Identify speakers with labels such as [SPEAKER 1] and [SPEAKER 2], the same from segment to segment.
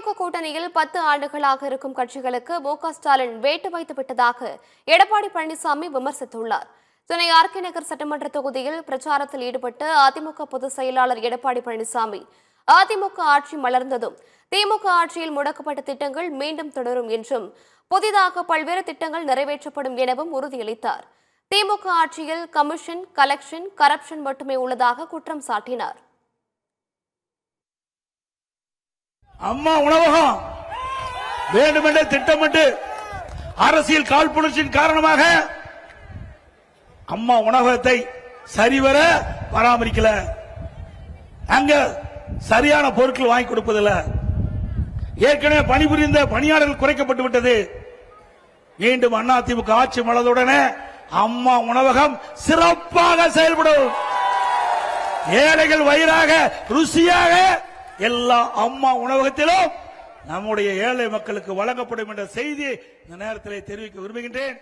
[SPEAKER 1] திமுக கூட்டணியில் 10 ஆண்டுகளாக இருக்கும் கட்சிகளுக்கு மு.க. ஸ்டாலின் வேட்டு வைத்து விட்டதாக எடப்பாடி பழனிசாமி விமர்சித்துள்ளார். சென்னை ஆர்.கே. நகர் சட்டமன்ற தொகுதியில் பிரச்சாரத்தில் ஈடுபட்ட அதிமுக பொதுச் செயலாளர் எடப்பாடி பழனிசாமி, அதிமுக ஆட்சி மலர்ந்ததும் திமுக ஆட்சியில் முடக்கப்பட்ட திட்டங்கள் மீண்டும் தொடரும் என்றும், புதிதாக பல்வேறு திட்டங்கள் நிறைவேற்றப்படும் எனவும் உறுதியளித்தார். திமுக ஆட்சியில் கமிஷன், கலெக்ஷன், கரப்ஷன் மட்டுமே உள்ளதாக குற்றம் சாட்டினார்.
[SPEAKER 2] அம்மா உணவகம் வேண்டுமென்றே திட்டமிட்டு அரசியல் காழ்ப்புணர்ச்சியின் காரணமாக அம்மா உணவகத்தை சரிவர பராமரிக்கல. அங்க சரியான பொருட்கள் வாங்கி கொடுப்பதில்ல. ஏற்கனவே பணிபுரிந்த பணியாளர்கள் குறைக்கப்பட்டு விட்டது. மீண்டும் அதிமுக ஆட்சி மலர்ந்தவுடனே அம்மா உணவகம் சிறப்பாக செயல்படும். ஏழைகள் வயிறாக ருசியாக எல்லா அம்மா உணவகத்திலும் நம்முடைய ஏழை மக்களுக்கு வழங்கப்படும் என்ற செய்தியை இந்த நேரத்தில் தெரிவிக்க விரும்புகின்றேன்.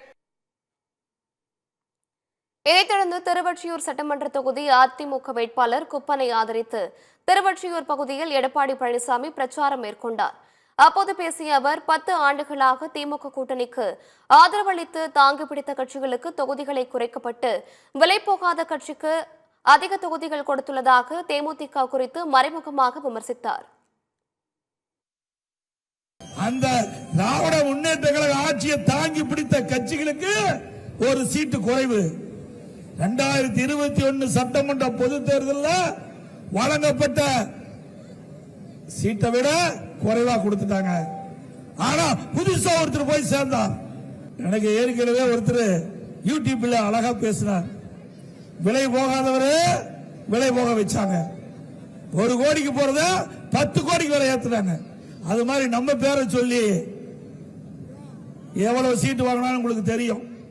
[SPEAKER 1] இதைத் தொடர்ந்து திருவொற்றியூர் சட்டமன்ற தொகுதி அதிமுக வேட்பாளர் குப்பனை ஆதரித்து திருவொற்றியூர் பகுதியில் எடப்பாடி பழனிசாமி பிரச்சாரம் மேற்கொண்டார். அப்போது பேசிய அவர், 10 ஆண்டுகளாக திமுக கூட்டணிக்கு ஆதரவளித்து தாங்கி பிடித்த கட்சிகளுக்கு தொகுதிகளை குறைக்கப்பட்டு விலை போகாத கட்சிக்கு அதிக தொகுதிகள் கொடுத்துள்ளதாக தேமுதிக குறித்து மறைமுகமாக விமர்சித்தார்.
[SPEAKER 3] அந்த திராவிட முன்னேற்ற கழக ஆட்சியை தாங்கி பிடித்த கட்சிகளுக்கு ஒரு சீட்டு குறைவு. 2021 சட்டமன்ற பொது தேர்தலில் வழங்கப்பட்ட சீட்டை விட குறைவா கொடுத்துட்டாங்க. ஆனா புதுசா ஒருத்தர் போய் சேர்ந்தார். எனக்கு ஏற்கனவே ஒருத்தர் யூடியூப்ல அழகா பேசினார். விலை போகாதவரு விலை போக வச்சாங்க. 1 கோடிக்கு போறத 10 கோடிக்கு வரை ஏத்துறாங்க. அது மாதிரி நம்ம பேரை சொல்லி எவ்வளவு சீட்டு வாங்கினாலும் உங்களுக்கு தெரியும்.